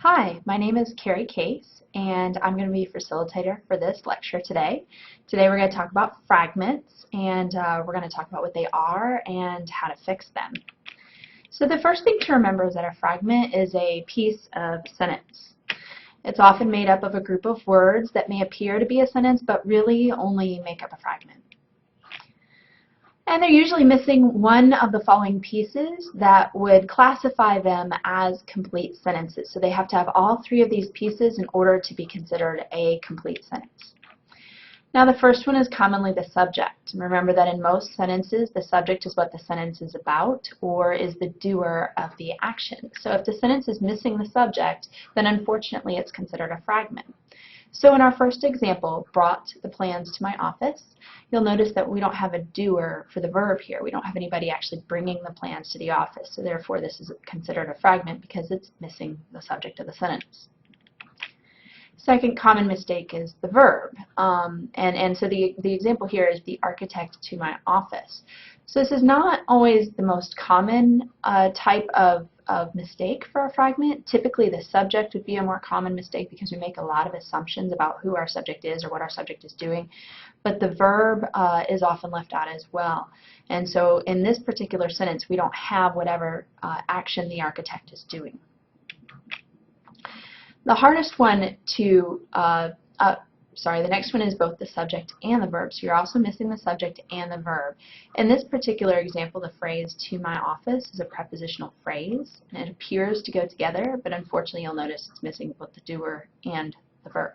Hi, my name is Carrie Case, and I'm going to be your facilitator for this lecture today. Today we're going to talk about fragments, and we're going to talk about what they are and how to fix them. So the first thing to remember is that a fragment is a piece of sentence. It's often made up of a group of words that may appear to be a sentence, but really only make up a fragment. And they're usually missing one of the following pieces that would classify them as complete sentences. So they have to have all three of these pieces in order to be considered a complete sentence. Now the first one is commonly the subject. Remember that in most sentences the subject is what the sentence is about or is the doer of the action. So if the sentence is missing the subject, then unfortunately it's considered a fragment. So in our first example, brought the plans to my office, you'll notice that we don't have a doer for the verb here. We don't have anybody actually bringing the plans to the office. So therefore this is considered a fragment because it's missing the subject of the sentence. Second common mistake is the verb. So the example here is the architect to my office. So this is not always the most common type of mistake for a fragment. Typically the subject would be a more common mistake because we make a lot of assumptions about who our subject is or what our subject is doing. But the verb is often left out as well. And so in this particular sentence we don't have whatever action the architect is doing. The hardest one to, the next one is both the subject and the verb. So you're also missing the subject and the verb. In this particular example, the phrase to my office is a prepositional phrase, and it appears to go together, but unfortunately you'll notice it's missing both the doer and the verb.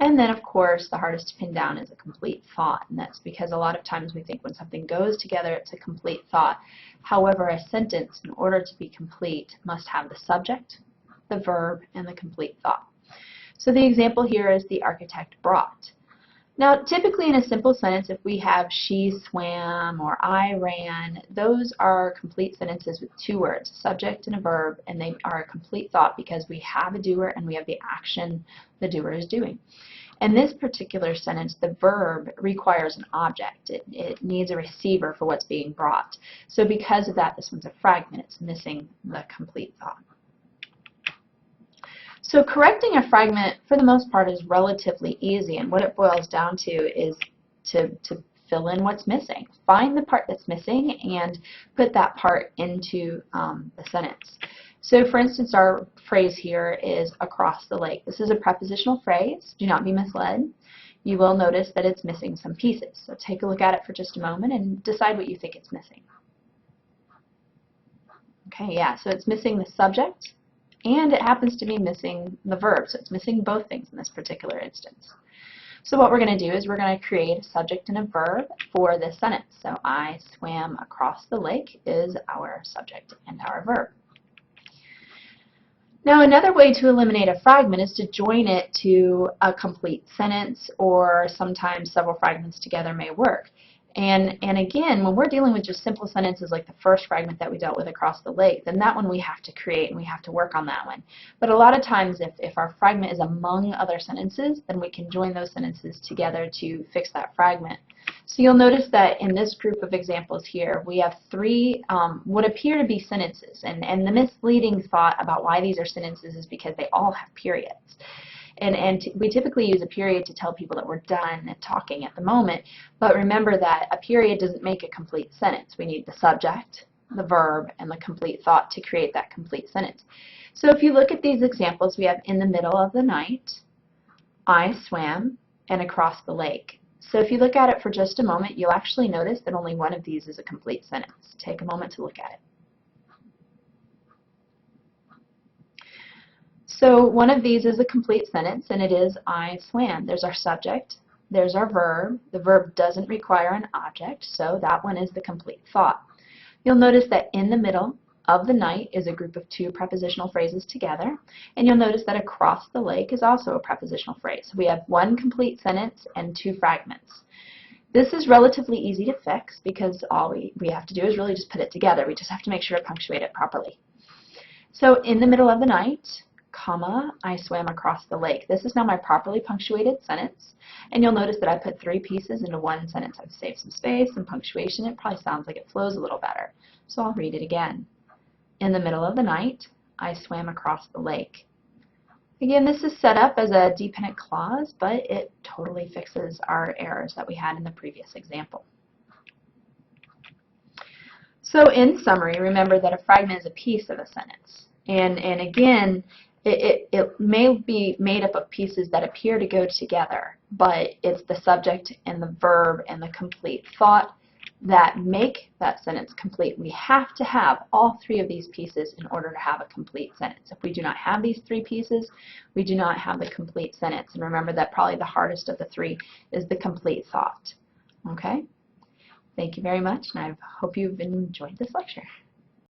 And then, of course, the hardest to pin down is a complete thought, and that's because a lot of times we think when something goes together, it's a complete thought. However, a sentence, in order to be complete, must have the subject, the verb, and the complete thought. So the example here is the architect brought. Now typically in a simple sentence, if we have she swam or I ran, those are complete sentences with two words, a subject and a verb, and they are a complete thought because we have a doer and we have the action the doer is doing. In this particular sentence, the verb requires an object. It needs a receiver for what's being brought. So because of that, this one's a fragment. It's missing the complete thought. So correcting a fragment, for the most part, is relatively easy, and what it boils down to is to fill in what's missing. Find the part that's missing and put that part into the sentence. So for instance, our phrase here is across the lake. This is a prepositional phrase. Do not be misled. You will notice that it's missing some pieces. So take a look at it for just a moment and decide what you think it's missing. Okay, yeah, so it's missing the subject, and it happens to be missing the verb, so it's missing both things in this particular instance. So what we're going to do is we're going to create a subject and a verb for this sentence. So I swam across the lake is our subject and our verb. Now another way to eliminate a fragment is to join it to a complete sentence, or sometimes several fragments together may work. And again, when we're dealing with just simple sentences like the first fragment that we dealt with across the lake, then that one we have to create and we have to work on that one. But a lot of times if our fragment is among other sentences, then we can join those sentences together to fix that fragment. So you'll notice that in this group of examples here, we have three what appear to be sentences. And the misleading thought about why these are sentences is because they all have periods. And we typically use a period to tell people that we're done talking at the moment, but remember that a period doesn't make a complete sentence. We need the subject, the verb, and the complete thought to create that complete sentence. So if you look at these examples, we have in the middle of the night, I swam, and across the lake. So if you look at it for just a moment, you'll actually notice that only one of these is a complete sentence. Take a moment to look at it. So one of these is a complete sentence, and it is I swam. There's our subject, there's our verb. The verb doesn't require an object, so that one is the complete thought. You'll notice that in the middle of the night is a group of two prepositional phrases together, and you'll notice that across the lake is also a prepositional phrase. So we have one complete sentence and two fragments. This is relatively easy to fix because all we have to do is really just put it together. We just have to make sure to punctuate it properly. So in the middle of the night, comma, I swam across the lake. This is now my properly punctuated sentence, and you'll notice that I put three pieces into one sentence. I've saved some space and punctuation. It probably sounds like it flows a little better. So I'll read it again. In the middle of the night, I swam across the lake. Again, this is set up as a dependent clause, but it totally fixes our errors that we had in the previous example. So in summary, remember that a fragment is a piece of a sentence. And again, it may be made up of pieces that appear to go together, but it's the subject and the verb and the complete thought that make that sentence complete. We have to have all three of these pieces in order to have a complete sentence. If we do not have these three pieces, we do not have the complete sentence. And remember that probably the hardest of the three is the complete thought. Okay? Thank you very much, and I hope you've enjoyed this lecture.